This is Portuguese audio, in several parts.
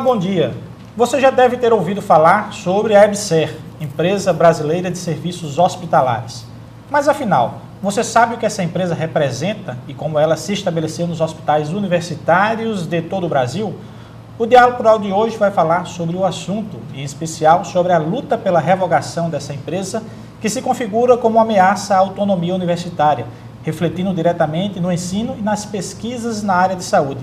Olá, bom dia. Você já deve ter ouvido falar sobre a EBSER, Empresa Brasileira de Serviços Hospitalares. Mas afinal, você sabe o que essa empresa representa e como ela se estabeleceu nos hospitais universitários de todo o Brasil? O Diálogo Plural de hoje vai falar sobre o assunto, em especial sobre a luta pela revogação dessa empresa, que se configura como uma ameaça à autonomia universitária, refletindo diretamente no ensino e nas pesquisas na área de saúde.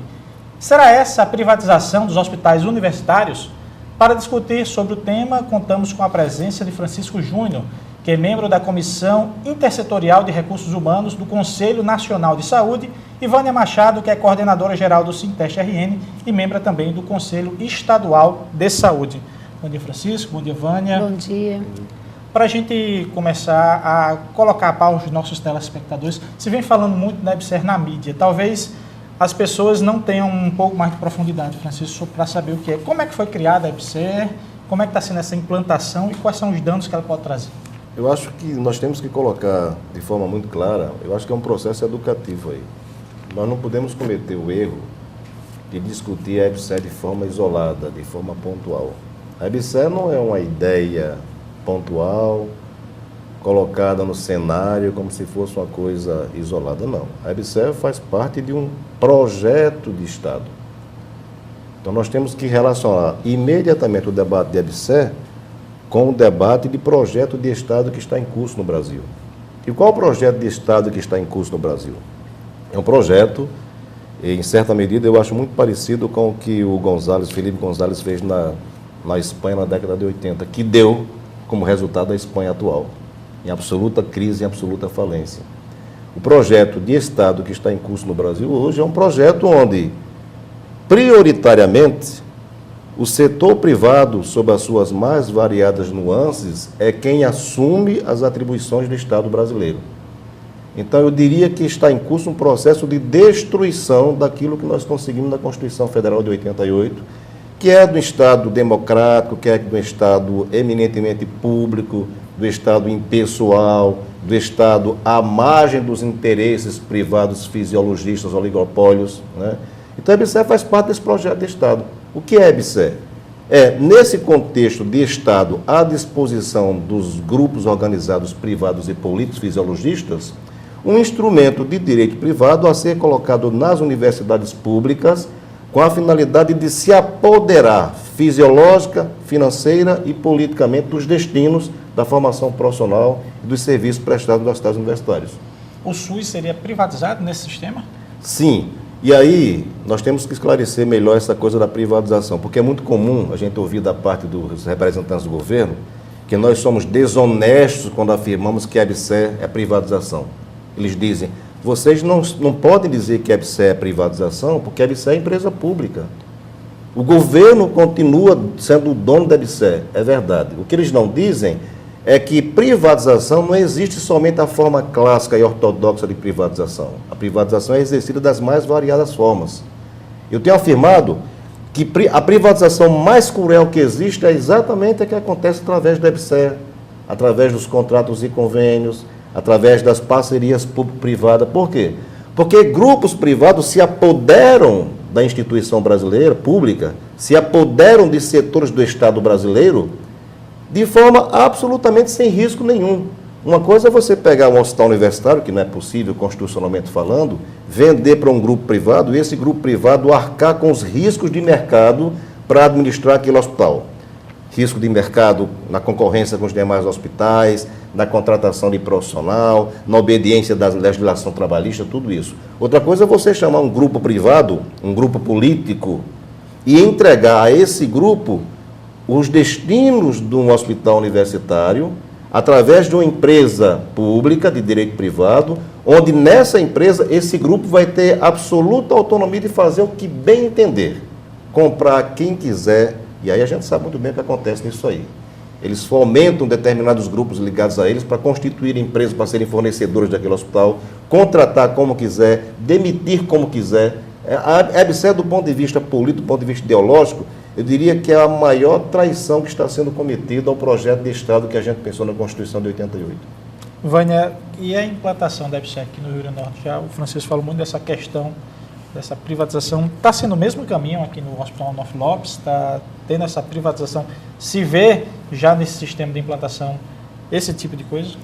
Será essa a privatização dos hospitais universitários? Para discutir sobre o tema, contamos com a presença de Francisco Júnior, que é membro da Comissão Intersetorial de Recursos Humanos do Conselho Nacional de Saúde, e Vânia Machado, que é coordenadora-geral do Sinteste-RN e membro também do Conselho Estadual de Saúde. Bom dia, Francisco. Bom dia, Vânia. Bom dia. Para a gente começar a colocar para os nossos telespectadores, se vem falando muito da EBSER na mídia, talvez as pessoas não tenham um pouco mais de profundidade, Francisco, para saber o que é. Como é que foi criada a EBSER, como é que está sendo essa implantação e quais são os danos que ela pode trazer? Eu acho que nós temos que colocar de forma muito clara, eu acho que é um processo educativo aí. Nós não podemos cometer o erro de discutir a EBSER de forma isolada, de forma pontual. A EBSER não é uma ideia pontual, colocada no cenário como se fosse uma coisa isolada, não. A EBSER faz parte de um projeto de Estado. Então nós temos que relacionar imediatamente o debate de EBSER com o debate de projeto de Estado que está em curso no Brasil. E qual o projeto de Estado que está em curso no Brasil? É um projeto, em certa medida, eu acho muito parecido com o que o Felipe González fez na Espanha na década de 80, que deu como resultado a Espanha atual, em absoluta crise, em absoluta falência. O projeto de Estado que está em curso no Brasil hoje é um projeto onde, prioritariamente, o setor privado, sob as suas mais variadas nuances, é quem assume as atribuições do Estado brasileiro. Então, eu diria que está em curso um processo de destruição daquilo que nós conseguimos na Constituição Federal de 88, que é do Estado democrático, que é do Estado eminentemente público, do Estado impessoal, do Estado à margem dos interesses privados fisiologistas, oligopólios, né? Então, a EBSER faz parte desse projeto de Estado. O que é a EBSER? É, nesse contexto de Estado à disposição dos grupos organizados privados e políticos fisiologistas, um instrumento de direito privado a ser colocado nas universidades públicas com a finalidade de se apoderar fisiológica, financeira e politicamente dos destinos da formação profissional e dos serviços prestados nas cidades universitárias. O SUS seria privatizado nesse sistema? Sim. E aí, nós temos que esclarecer melhor essa coisa da privatização, porque é muito comum a gente ouvir da parte dos representantes do governo que nós somos desonestos quando afirmamos que a EBSER é privatização. Eles dizem, vocês não podem dizer que a EBSER é privatização, porque a EBSER é empresa pública. O governo continua sendo o dono da EBSER, é verdade. O que eles não dizem é que privatização não existe somente a forma clássica e ortodoxa de privatização. A privatização é exercida das mais variadas formas. Eu tenho afirmado que a privatização mais cruel que existe é exatamente a que acontece através da EBSER, através dos contratos e convênios, através das parcerias público-privadas. Por quê? Porque grupos privados se apoderam da instituição brasileira, pública, se apoderam de setores do Estado brasileiro de forma absolutamente sem risco nenhum. Uma coisa é você pegar um hospital universitário, que não é possível constitucionalmente falando, vender para um grupo privado e esse grupo privado arcar com os riscos de mercado para administrar aquele hospital. Risco de mercado na concorrência com os demais hospitais, na contratação de profissional, na obediência da legislação trabalhista, tudo isso. Outra coisa é você chamar um grupo privado, um grupo político, e entregar a esse grupo os destinos de um hospital universitário através de uma empresa pública de direito privado, onde nessa empresa esse grupo vai ter absoluta autonomia de fazer o que bem entender, comprar quem quiser, e aí a gente sabe muito bem o que acontece nisso aí. Eles fomentam determinados grupos ligados a eles para constituir empresas para serem fornecedores daquele hospital, contratar como quiser, demitir como quiser. A EBSER, do ponto de vista político, do ponto de vista ideológico, eu diria que é a maior traição que está sendo cometida ao projeto de Estado que a gente pensou na Constituição de 88. Vânia, e a implantação da EBSER aqui no Rio Grande do Norte? Já o Francisco falou muito dessa questão dessa privatização, está sendo o mesmo caminho aqui no Hospital Onofre Lopes? Está tendo essa privatização? Se vê já nesse sistema de implantação esse tipo de coisa?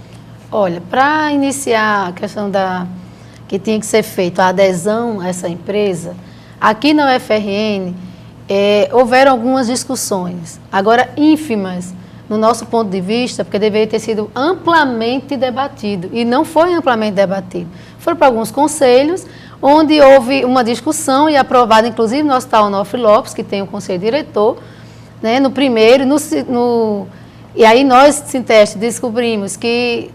Olha, para iniciar a questão que tinha que ser feita a adesão a essa empresa, aqui na UFRN houveram algumas discussões, agora ínfimas, no nosso ponto de vista, porque deveria ter sido amplamente debatido, e não foi amplamente debatido. Foram para alguns conselhos, onde houve uma discussão e aprovada, inclusive, no Hospital Onofre Lopes, que tem o conselho diretor, né, no primeiro, e aí nós, Sinteste,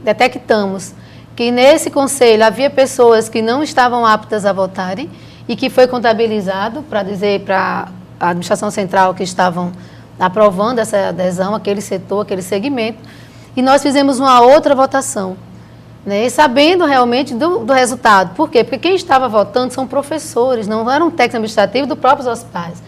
detectamos que nesse conselho havia pessoas que não estavam aptas a votarem e que foi contabilizado para dizer para a administração central que estavam aprovando essa adesão, aquele setor, aquele segmento, e nós fizemos uma outra votação, né, sabendo realmente do resultado. Por quê? Porque quem estava votando são professores, não eram técnicos administrativos dos próprios hospitais.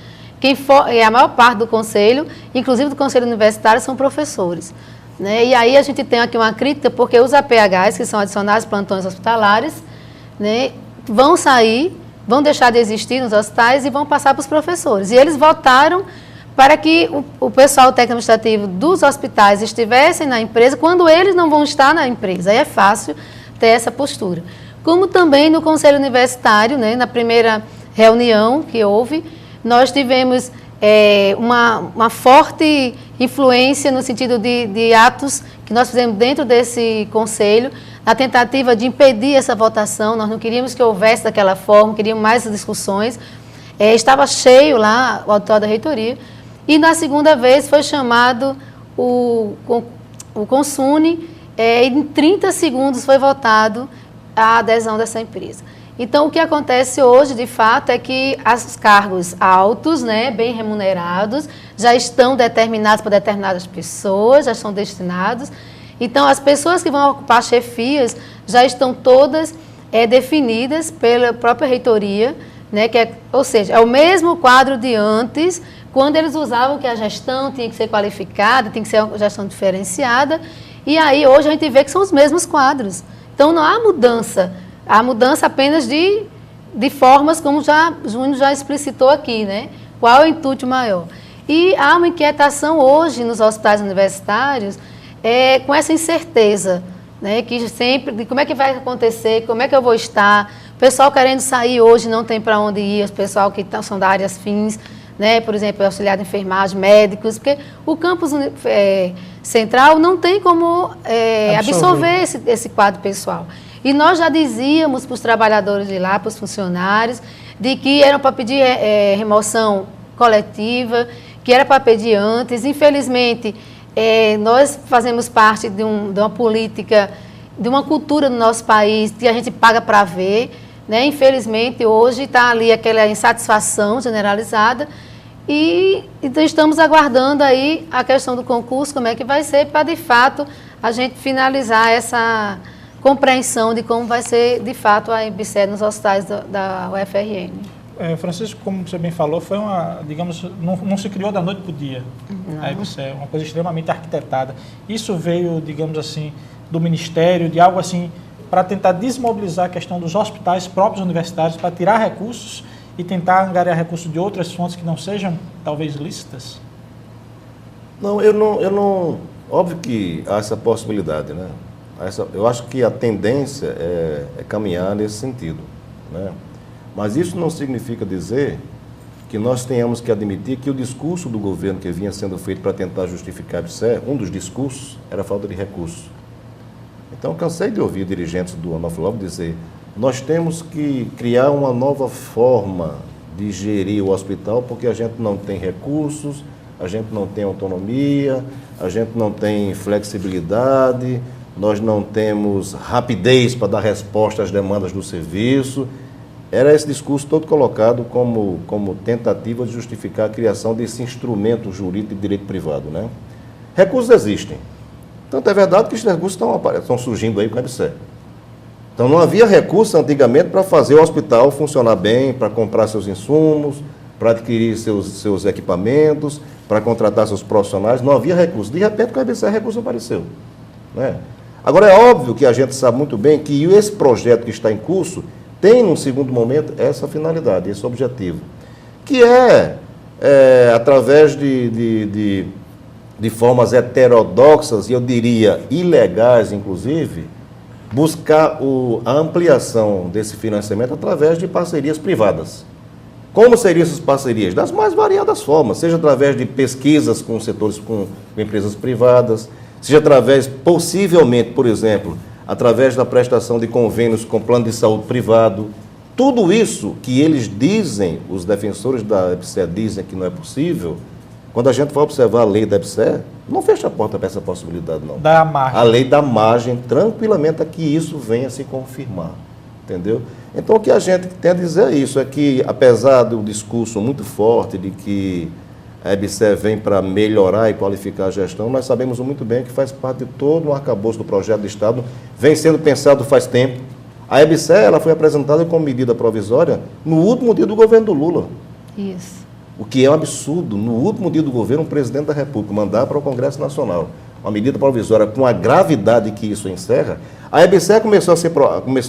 A maior parte do conselho, inclusive do conselho universitário, são professores, né? E aí a gente tem aqui uma crítica, porque os APHs, que são adicionais plantões hospitalares, né, vão sair, vão deixar de existir nos hospitais e vão passar para os professores. E eles votaram para que o pessoal técnico-administrativo dos hospitais estivessem na empresa, quando eles não vão estar na empresa. Aí é fácil ter essa postura. Como também no Conselho Universitário, né, na primeira reunião que houve, nós tivemos uma forte influência no sentido de atos que nós fizemos dentro desse conselho, na tentativa de impedir essa votação. Nós não queríamos que houvesse daquela forma, queríamos mais discussões. Estava cheio lá o auditório da reitoria. E na segunda vez foi chamado o Consune, e em 30 segundos foi votado a adesão dessa empresa. Então, o que acontece hoje, de fato, é que os cargos altos, né, bem remunerados, já estão determinados para determinadas pessoas, já estão destinados. Então, as pessoas que vão ocupar chefias já estão todas definidas pela própria reitoria, né, ou seja, é o mesmo quadro de antes, quando eles usavam que a gestão tinha que ser qualificada, tinha que ser uma gestão diferenciada, e aí hoje a gente vê que são os mesmos quadros. Então, não há mudança. Há mudança apenas de formas, como Júnior já explicitou aqui, né? Qual é o intuito maior? E há uma inquietação hoje nos hospitais universitários com essa incerteza, né? Que sempre, de como é que vai acontecer, como é que eu vou estar, o pessoal querendo sair hoje não tem para onde ir, os pessoal que são da áreas fins, né? Por exemplo, auxiliar de enfermagem, médicos, porque o campus central não tem como absorver esse quadro pessoal. E nós já dizíamos para os trabalhadores de lá, para os funcionários, de que eram para pedir remoção coletiva, que era para pedir antes. Infelizmente, nós fazemos parte de uma política, de uma cultura no nosso país que a gente paga para ver, né? Infelizmente, hoje está ali aquela insatisfação generalizada e então estamos aguardando aí a questão do concurso, como é que vai ser, para de fato a gente finalizar essa compreensão de como vai ser, de fato, a EBSER nos hospitais da UFRN. Francisco, como você bem falou, foi digamos, não se criou da noite para o dia. Não. A EBSER, uma coisa extremamente arquitetada. Isso veio, digamos assim, do Ministério, de algo assim, para tentar desmobilizar a questão dos hospitais próprios universitários, para tirar recursos e tentar angariar recursos de outras fontes que não sejam, talvez, lícitas? Não, eu não... Óbvio que há essa possibilidade, né? Eu acho que a tendência é caminhar nesse sentido, né? Mas isso não significa dizer que nós tenhamos que admitir que o discurso do governo que vinha sendo feito para tentar justificar a EBSER, um dos discursos era a falta de recursos. Então, cansei de ouvir dirigentes do Onofre Lopes dizer: nós temos que criar uma nova forma de gerir o hospital porque a gente não tem recursos, a gente não tem autonomia, a gente não tem flexibilidade, nós não temos rapidez para dar resposta às demandas do serviço. Era esse discurso todo colocado como tentativa de justificar a criação desse instrumento jurídico de direito privado, né? Recursos existem. Tanto é verdade que esses recursos estão surgindo aí com a EBSER. Então não havia recurso antigamente para fazer o hospital funcionar bem, para comprar seus insumos, para adquirir seus equipamentos, para contratar seus profissionais. Não havia recurso. De repente, com a EBSER, recurso apareceu, né? Agora, é óbvio que a gente sabe muito bem que esse projeto que está em curso tem, num segundo momento, essa finalidade, esse objetivo, que através de formas heterodoxas, e eu diria ilegais, inclusive, buscar a ampliação desse financiamento através de parcerias privadas. Como seriam essas parcerias? Das mais variadas formas, seja através de pesquisas com setores, com empresas privadas, seja através, possivelmente, por exemplo, através da prestação de convênios com plano de saúde privado. Tudo isso que eles dizem, os defensores da EBSER dizem que não é possível, quando a gente vai observar a lei da EBSER, não fecha a porta para essa possibilidade, não. Da margem. A lei dá margem tranquilamente a que isso venha se confirmar, entendeu? Então, o que a gente tem a dizer é isso, é que, apesar do discurso muito forte de que a EBSER vem para melhorar e qualificar a gestão, nós sabemos muito bem que faz parte de todo um arcabouço do projeto de Estado, vem sendo pensado faz tempo. A EBSER, ela foi apresentada como medida provisória no último dia do governo do Lula. Isso. O que é um absurdo, no último dia do governo, o presidente da República mandar para o Congresso Nacional uma medida provisória com a gravidade que isso encerra. A EBSER começou a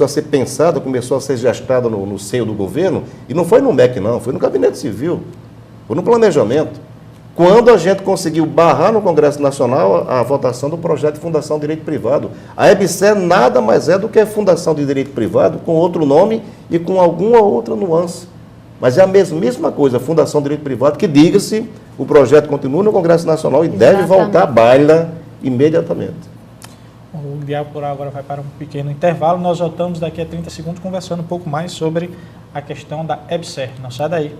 ser pensada, começou a ser gestada no seio do governo, e não foi no MEC, não, foi no Gabinete Civil, foi no planejamento. Quando a gente conseguiu barrar no Congresso Nacional a votação do projeto de Fundação de Direito Privado. A EBSER nada mais é do que a Fundação de Direito Privado, com outro nome e com alguma outra nuance. Mas é a mesma coisa, a Fundação de Direito Privado, que, diga-se, o projeto continua no Congresso Nacional e deve voltar à baila imediatamente. O Diálogo por agora vai para um pequeno intervalo. Nós voltamos daqui a 30 segundos conversando um pouco mais sobre a questão da EBSER. Não sai daí.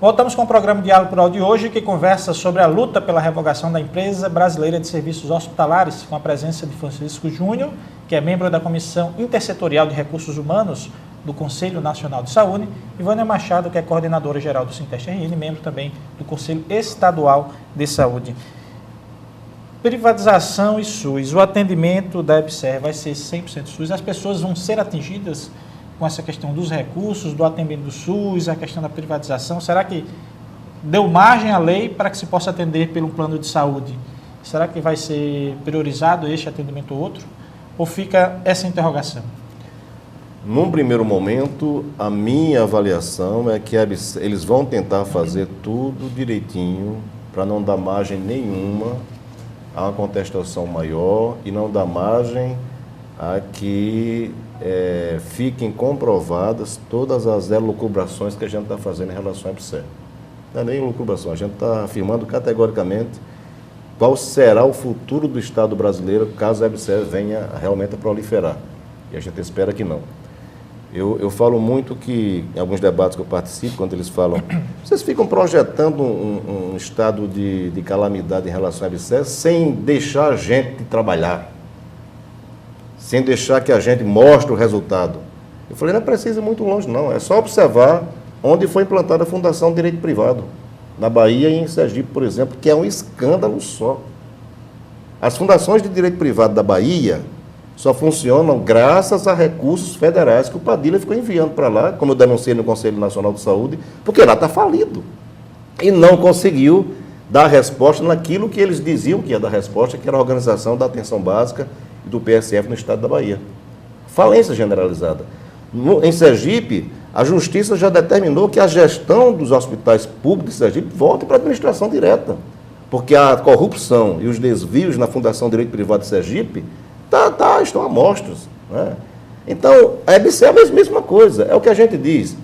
Voltamos com o programa Diálogo Plural de hoje, que conversa sobre a luta pela revogação da Empresa Brasileira de Serviços Hospitalares, com a presença de Francisco Júnior, que é membro da Comissão Intersetorial de Recursos Humanos do Conselho Nacional de Saúde, e Vânia Machado, que é coordenadora geral do Sinteste-RN, membro também do Conselho Estadual de Saúde. Privatização e SUS. O atendimento da EBSER vai ser 100% SUS? As pessoas vão ser atingidas com essa questão dos recursos, do atendimento do SUS, a questão da privatização? Será que deu margem à lei para que se possa atender pelo plano de saúde? Será que vai ser priorizado este atendimento ou outro? Ou fica essa interrogação? Num primeiro momento, a minha avaliação é que eles vão tentar fazer tudo direitinho para não dar margem nenhuma a uma contestação maior e não dar margem a que fiquem comprovadas todas as elucubrações que a gente está fazendo em relação à EBSER. Não é nem elucubração, a gente está afirmando categoricamente qual será o futuro do Estado brasileiro caso a EBSER venha realmente a proliferar. E a gente espera que não. Eu falo muito que, em alguns debates que eu participo, quando eles falam, vocês ficam projetando um estado de calamidade em relação à EBSER sem deixar a gente trabalhar, sem deixar que a gente mostre o resultado. Eu falei, não é preciso ir muito longe, não. É só observar onde foi implantada a Fundação de Direito Privado, na Bahia e em Sergipe, por exemplo, que é um escândalo só. As fundações de direito privado da Bahia só funcionam graças a recursos federais que o Padilha ficou enviando para lá, como eu denunciei no Conselho Nacional de Saúde, porque lá está falido. E não conseguiu dar resposta naquilo que eles diziam que ia dar resposta, que era a organização da atenção básica do PSF no estado da Bahia. Falência generalizada. Em Sergipe, a Justiça já determinou que a gestão dos hospitais públicos de Sergipe volte para a administração direta, porque a corrupção e os desvios na Fundação de Direito Privado de Sergipe estão a mostros, né? Então, a EBSER é a mesma coisa, é o que a gente diz.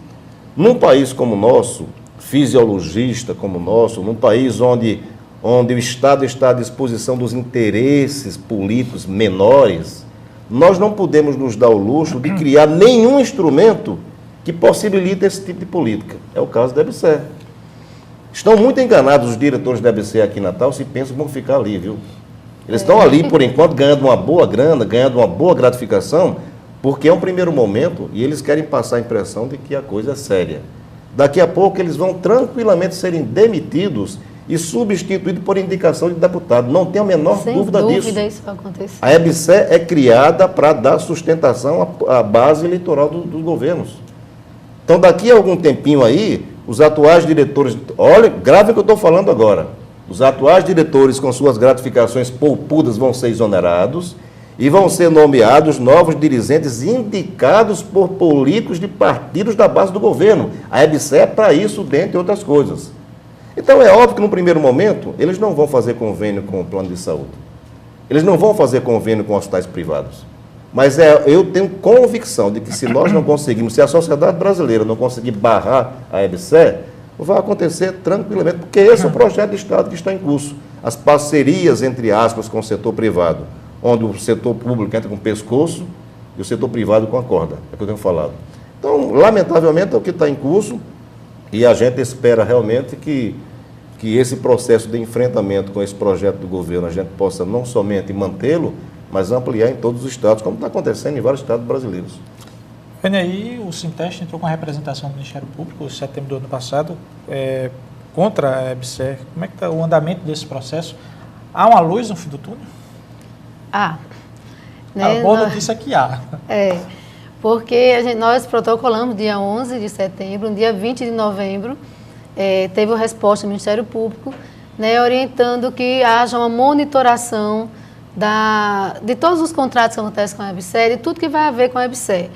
Num país como o nosso, fisiologista como o nosso, num país onde o Estado está à disposição dos interesses políticos menores, nós não podemos nos dar o luxo de criar nenhum instrumento que possibilite esse tipo de política. É o caso da EBSER. Estão muito enganados os diretores da EBSER aqui em Natal se pensam que vão ficar ali, viu? Eles estão ali, por enquanto, ganhando uma boa grana, ganhando uma boa gratificação, porque é um primeiro momento e eles querem passar a impressão de que a coisa é séria. Daqui a pouco eles vão tranquilamente serem demitidos e substituídos por indicação de deputado. Não tem a menor dúvida disso. Sem dúvida isso vai acontecer. A EBSER é criada para dar sustentação à base eleitoral dos governos. Então, daqui a algum tempinho aí, os atuais diretores... Olha, grave o que eu estou falando agora. Os atuais diretores, com suas gratificações poupudas, vão ser exonerados e vão ser nomeados novos dirigentes indicados por políticos de partidos da base do governo. A EBSER é para isso, dentre outras coisas. Então, é óbvio que, no primeiro momento, eles não vão fazer convênio com o plano de saúde. Eles não vão fazer convênio com hospitais privados. Mas eu tenho convicção de que, se nós não conseguirmos, se a sociedade brasileira não conseguir barrar a EBSER, vai acontecer tranquilamente, porque esse é o projeto de Estado que está em curso. As parcerias, entre aspas, com o setor privado, onde o setor público entra com o pescoço e o setor privado com a corda, é o que eu tenho falado. Então, lamentavelmente, é o que está em curso e a gente espera realmente que esse processo de enfrentamento com esse projeto do governo, a gente possa não somente mantê-lo, mas ampliar em todos os estados, como está acontecendo em vários estados brasileiros. Vem aí, o Sinteste entrou com a representação do Ministério Público, em setembro do ano passado, contra a EBSER. Como é que está o andamento desse processo? Há uma luz no fim do túnel? Né, a boa notícia é que há. Porque nós protocolamos dia 11 de setembro, no dia 20 de novembro, teve a resposta do Ministério Público, né, orientando que haja uma monitoração de todos os contratos que acontecem com a EBSER e tudo que vai haver com a EBSER.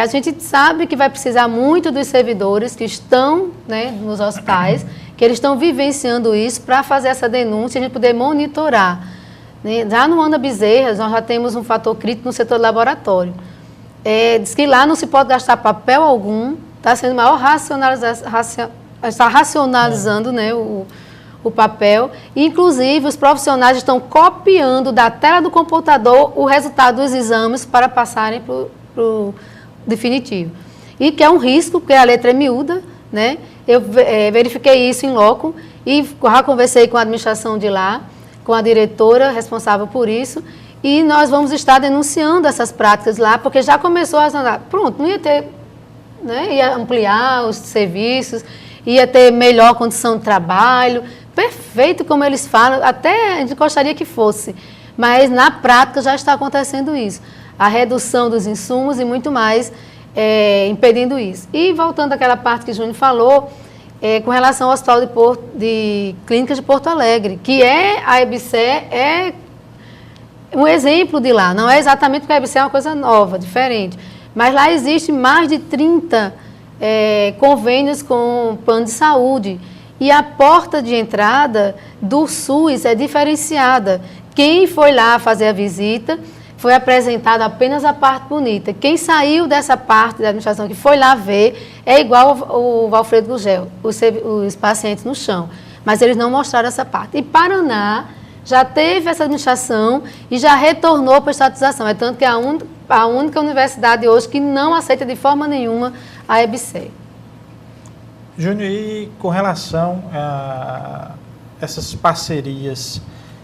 A gente sabe que vai precisar muito dos servidores que estão, né, nos hospitais, que eles estão vivenciando isso para fazer essa denúncia e a gente poder monitorar. Né? Já no Ana Bezerra, nós já temos um fator crítico no setor de laboratório. Diz que lá não se pode gastar papel algum, está sendo maior está racionalizando, né, o papel. E, inclusive, os profissionais estão copiando da tela do computador o resultado dos exames para passarem para o definitivo. E que é um risco, porque a letra é miúda, né? Eu verifiquei isso em loco e já conversei com a administração de lá, com a diretora responsável por isso, e nós vamos estar denunciando essas práticas lá, porque já começou a andar. Pronto, não ia ter, né? Ia ampliar os serviços, ia ter melhor condição de trabalho, perfeito como eles falam, até a gente gostaria que fosse, mas na prática já está acontecendo isso. A redução dos insumos e muito mais impedindo isso. E voltando àquela parte que o Júnior falou, com relação ao Hospital de Clínicas de Porto Alegre, que a EBSER é um exemplo de lá. Não é exatamente porque a EBSER é uma coisa nova, diferente, mas lá existe mais de 30 convênios com plano de saúde e a porta de entrada do SUS é diferenciada. Quem foi lá fazer a visita foi apresentado apenas a parte bonita. Quem saiu dessa parte da administração, que foi lá ver, é igual o Valfredo Gugel, os pacientes no chão. Mas eles não mostraram essa parte. E Paraná já teve essa administração e já retornou para a estatização. É tanto que é a única universidade hoje que não aceita de forma nenhuma a EBSER. Júnior, e com relação a essas parcerias,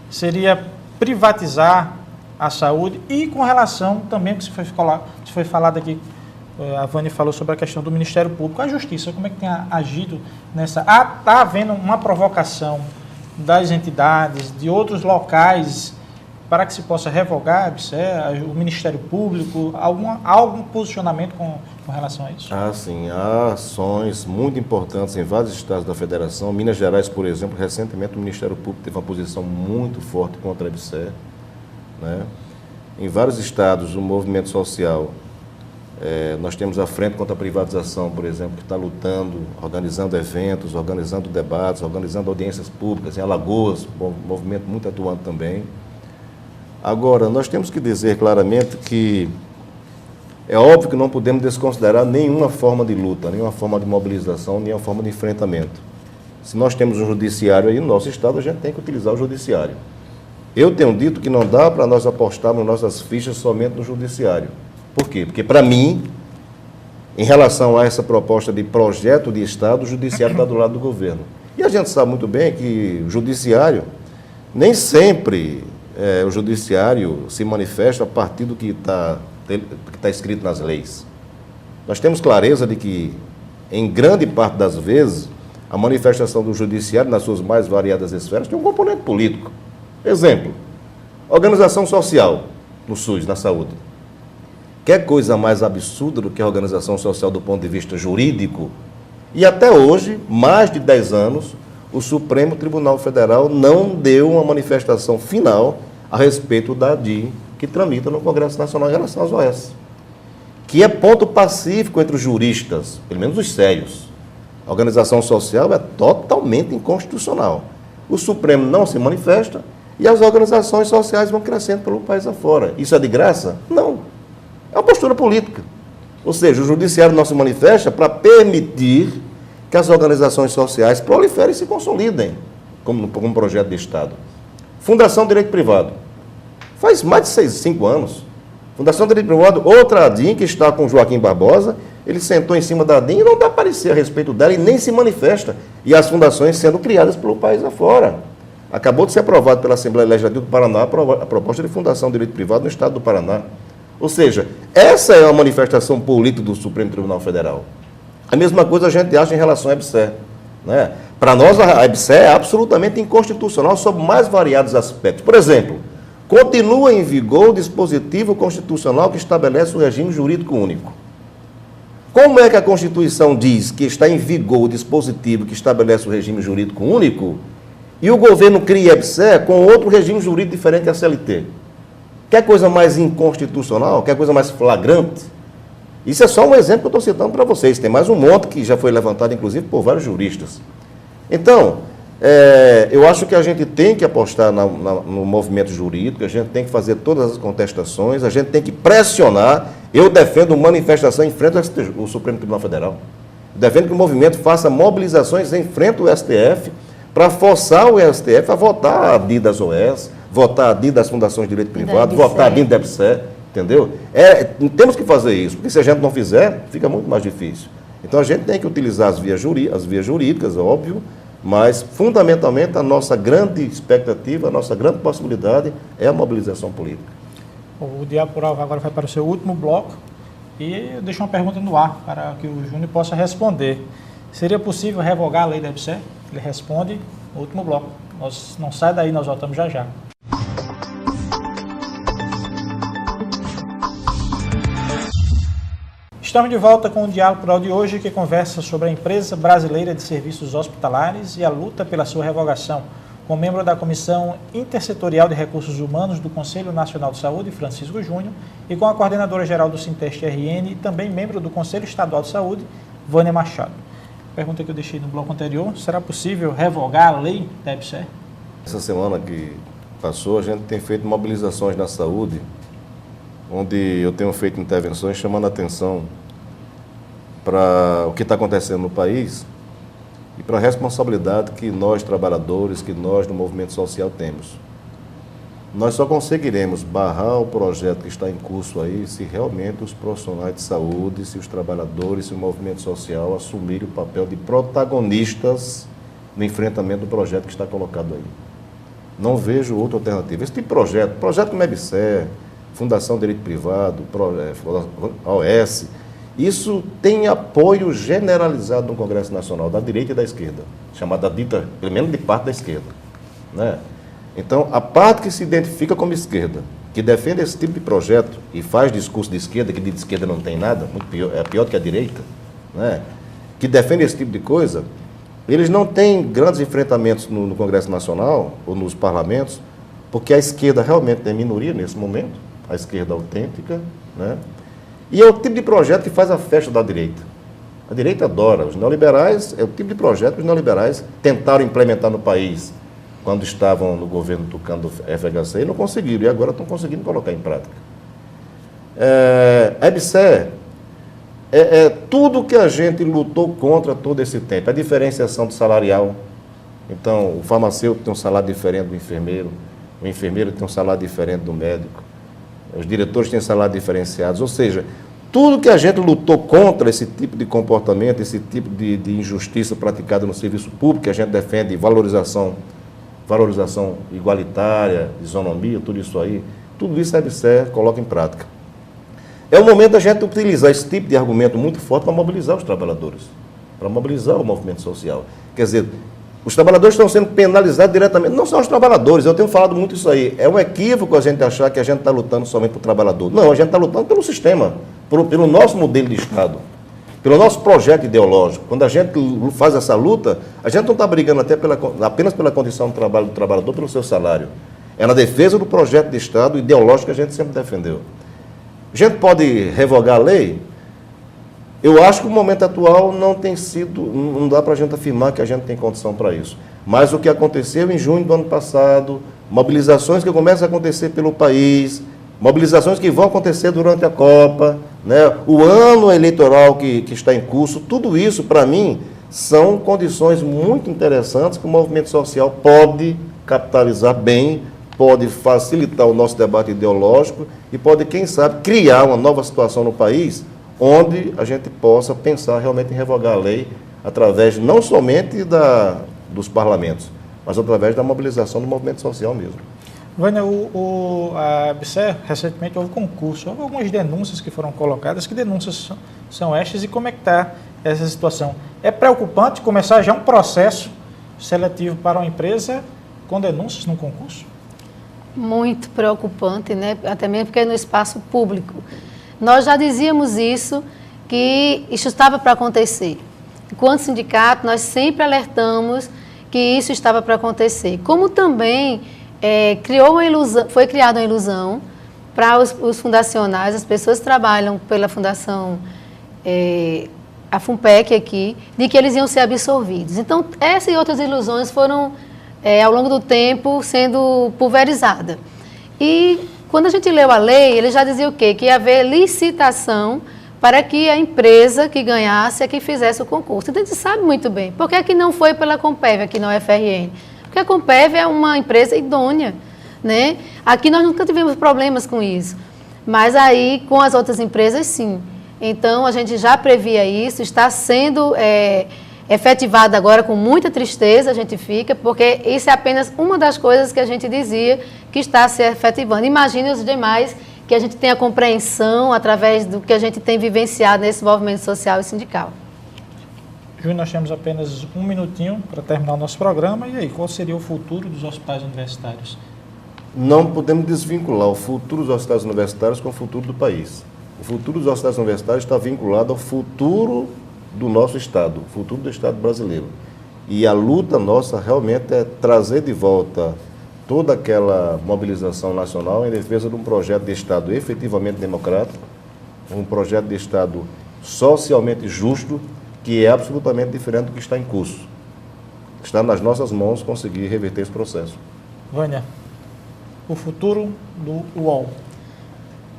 seria privatizar a saúde e com relação também, que se foi falado aqui, a Vânia falou sobre a questão do Ministério Público, a Justiça, como é que tem agido nessa... Está havendo uma provocação das entidades, de outros locais, para que se possa revogar a EBSER, o Ministério Público, algum posicionamento com relação a isso? Sim, há ações muito importantes em vários estados da federação. Minas Gerais, por exemplo, recentemente o Ministério Público teve uma posição muito forte contra a EBSER. Né? Em vários estados, o movimento social, nós temos a Frente contra a Privatização, por exemplo, que está lutando, organizando eventos, organizando debates, organizando audiências públicas. Em Alagoas, um movimento muito atuante também. Agora, nós temos que dizer claramente que é óbvio que não podemos desconsiderar nenhuma forma de luta, nenhuma forma de mobilização, nenhuma forma de enfrentamento. Se nós temos um judiciário aí no nosso estado, a gente tem que utilizar o judiciário. Eu tenho dito que não dá para nós apostarmos nossas fichas somente no judiciário. Por quê? Porque, para mim, em relação a essa proposta de projeto de Estado, o judiciário está do lado do governo. E a gente sabe muito bem que o judiciário, nem sempre o judiciário se manifesta a partir do que está escrito nas leis. Nós temos clareza de que, em grande parte das vezes, a manifestação do judiciário, nas suas mais variadas esferas, tem um componente político. Exemplo, organização social no SUS, na saúde. Quer coisa mais absurda do que a organização social do ponto de vista jurídico? E até hoje, mais de 10 anos, o Supremo Tribunal Federal não deu uma manifestação final a respeito da DIN que tramita no Congresso Nacional em relação às OS. Que é ponto pacífico entre os juristas, pelo menos os sérios. A organização social é totalmente inconstitucional. O Supremo não se manifesta e as organizações sociais vão crescendo pelo país afora. Isso é de graça? Não. É uma postura política. Ou seja, o judiciário não se manifesta para permitir que as organizações sociais proliferem e se consolidem como projeto de Estado. Fundação Direito Privado. Faz mais de 5 anos. Fundação Direito Privado, outra DIN que está com Joaquim Barbosa, ele sentou em cima da DIN e não dá parecer a respeito dela e nem se manifesta. E as fundações sendo criadas pelo país afora. Acabou de ser aprovado pela Assembleia Legislativa do Paraná a proposta de Fundação Direito Privado no Estado do Paraná. Ou seja, essa é a manifestação política do Supremo Tribunal Federal. A mesma coisa a gente acha em relação à EBSER, né? Para nós, a EBSER é absolutamente inconstitucional sob mais variados aspectos. Por exemplo, continua em vigor o dispositivo constitucional que estabelece o regime jurídico único. Como é que a Constituição diz que está em vigor o dispositivo que estabelece o regime jurídico único e o governo cria a EBSER com outro regime jurídico diferente da CLT? Quer coisa mais inconstitucional? Quer coisa mais flagrante? Isso é só um exemplo que eu estou citando para vocês. Tem mais um monte que já foi levantado, inclusive, por vários juristas. Então, eu acho que a gente tem que apostar no movimento jurídico, a gente tem que fazer todas as contestações, a gente tem que pressionar. Eu defendo manifestação em frente ao Supremo Tribunal Federal. Defendo que o movimento faça mobilizações em frente ao STF para forçar o STF a votar a DIN das OS, votar a DIN das Fundações de Direito Privado, votar a DIN da EBSER, entendeu? Temos que fazer isso, porque se a gente não fizer, fica muito mais difícil. Então a gente tem que utilizar as vias jurídicas, óbvio, mas fundamentalmente a nossa grande expectativa, a nossa grande possibilidade é a mobilização política. O Diálogo Plural agora vai para o seu último bloco e eu deixo uma pergunta no ar para que o Júnior possa responder. Seria possível revogar a lei da EBSER? Ele responde no último bloco. Não sai daí, nós voltamos já já. Estamos de volta com o Diálogo Plural de hoje, que conversa sobre a Empresa Brasileira de Serviços Hospitalares e a luta pela sua revogação, com o membro da Comissão Intersetorial de Recursos Humanos do Conselho Nacional de Saúde, Francisco Júnior, e com a coordenadora-geral do Sinteste-RN e também membro do Conselho Estadual de Saúde, Vânia Machado. Pergunta que eu deixei no bloco anterior: será possível revogar a lei da EBSER? Essa semana que passou, a gente tem feito mobilizações na saúde, onde eu tenho feito intervenções chamando a atenção para o que está acontecendo no país e para a responsabilidade que nós, trabalhadores, que nós, do movimento social, temos. Nós só conseguiremos barrar o projeto que está em curso aí se realmente os profissionais de saúde, se os trabalhadores, se o movimento social assumirem o papel de protagonistas no enfrentamento do projeto que está colocado aí. Não vejo outra alternativa. Esse tipo de projeto como a EBSER, Fundação Direito Privado, OS, isso tem apoio generalizado no Congresso Nacional, da direita e da esquerda, chamada dita, pelo menos de parte da esquerda, né? Então, a parte que se identifica como esquerda, que defende esse tipo de projeto e faz discurso de esquerda, que de esquerda não tem nada, muito pior, é pior do que a direita, né? Que defende esse tipo de coisa, eles não têm grandes enfrentamentos no Congresso Nacional ou nos parlamentos, porque a esquerda realmente tem minoria nesse momento, a esquerda autêntica, né? E é o tipo de projeto que faz a festa da direita. A direita adora. Os neoliberais, é o tipo de projeto que os neoliberais tentaram implementar no país quando estavam no governo Tucano do FHC e não conseguiram, e agora estão conseguindo colocar em prática. A EBSER é tudo que a gente lutou contra todo esse tempo. A diferenciação do salarial. Então, o farmacêutico tem um salário diferente do enfermeiro, o enfermeiro tem um salário diferente do médico, os diretores têm salários diferenciados, ou seja, tudo que a gente lutou contra esse tipo de comportamento, esse tipo de injustiça praticada no serviço público, que a gente defende valorização igualitária, isonomia, tudo isso aí, tudo isso a EBSER coloca em prática. É o momento da gente utilizar esse tipo de argumento muito forte para mobilizar os trabalhadores, para mobilizar o movimento social. Quer dizer, os trabalhadores estão sendo penalizados diretamente, não são os trabalhadores, eu tenho falado muito isso aí. É um equívoco a gente achar que a gente está lutando somente para o trabalhador. Não, a gente está lutando pelo sistema, pelo nosso modelo de Estado. pelo nosso projeto ideológico. Quando a gente faz essa luta, a gente não está brigando apenas pela condição do trabalhador, pelo seu salário. É na defesa do projeto de Estado ideológico que a gente sempre defendeu. A gente pode revogar a lei? Eu acho que o momento atual não dá para a gente afirmar que a gente tem condição para isso. Mas o que aconteceu em junho do ano passado, mobilizações que começam a acontecer pelo país, mobilizações que vão acontecer durante a Copa, né? O ano eleitoral que está em curso, tudo isso, para mim, são condições muito interessantes que o movimento social pode capitalizar bem, pode facilitar o nosso debate ideológico e pode, quem sabe, criar uma nova situação no país onde a gente possa pensar realmente em revogar a lei através não somente dos parlamentos, mas através da mobilização do movimento social mesmo. Vânia, a ABSER recentemente houve concurso, houve algumas denúncias que foram colocadas. Que denúncias são estas e como é que está essa situação? É preocupante começar já um processo seletivo para uma empresa com denúncias no concurso? Muito preocupante, né? Até mesmo porque é no espaço público. Nós já dizíamos isso, que isso estava para acontecer. Enquanto sindicato, nós sempre alertamos que isso estava para acontecer. Como também foi criada uma ilusão para os fundacionais, as pessoas que trabalham pela Fundação, a FUNPEC aqui, de que eles iam ser absorvidos. Então, essas e outras ilusões foram, ao longo do tempo, sendo pulverizadas. E quando a gente leu a lei, ele já dizia o quê? Que ia haver licitação para que a empresa que ganhasse é que fizesse o concurso. Então, a gente sabe muito bem. Por que não foi pela Compev aqui na UFRN? Porque a Compev é uma empresa idônea, né? Aqui nós nunca tivemos problemas com isso. Mas aí, com as outras empresas, sim. Então, a gente já previa isso, está sendo efetivado agora com muita tristeza, a gente fica, porque isso é apenas uma das coisas que a gente dizia que está se efetivando. Imagine os demais, que a gente tenha compreensão através do que a gente tem vivenciado nesse movimento social e sindical. Júnior, nós temos apenas um minutinho para terminar o nosso programa. E aí, qual seria o futuro dos hospitais universitários? Não podemos desvincular o futuro dos hospitais universitários com o futuro do país. O futuro dos hospitais universitários está vinculado ao futuro do nosso Estado, o futuro do Estado brasileiro. E a luta nossa realmente é trazer de volta toda aquela mobilização nacional em defesa de um projeto de Estado efetivamente democrático, um projeto de Estado socialmente justo, que é absolutamente diferente do que está em curso. Está nas nossas mãos conseguir reverter esse processo. Vânia, o futuro do UOL?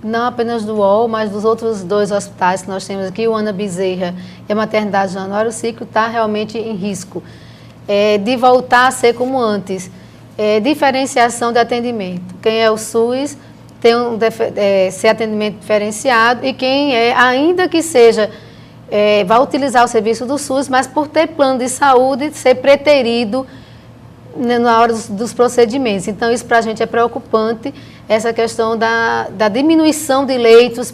Não apenas do UOL, mas dos outros 2 hospitais que nós temos aqui, o Ana Bezerra e a Maternidade Januário Ciclo, está realmente em risco de voltar a ser como antes. Diferenciação de atendimento. Quem é o SUS tem ser atendimento diferenciado e quem ainda que seja, vai utilizar o serviço do SUS, mas por ter plano de saúde, ser preterido na hora dos procedimentos. Então, isso para a gente é preocupante, essa questão da diminuição de leitos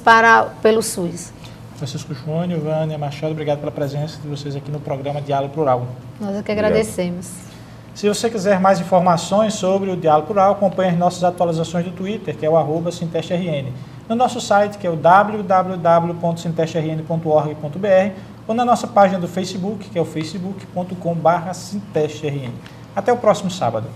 pelo SUS. Francisco Júnior, Vânia Machado, obrigado pela presença de vocês aqui no programa Diálogo Plural. Nós é que agradecemos. Se você quiser mais informações sobre o Diálogo Plural, acompanhe as nossas atualizações do Twitter, que é o @SintestRN. No nosso site, que é o www.sintestrn.org.br, ou na nossa página do Facebook, que é o facebook.com/SintestRN. Até o próximo sábado.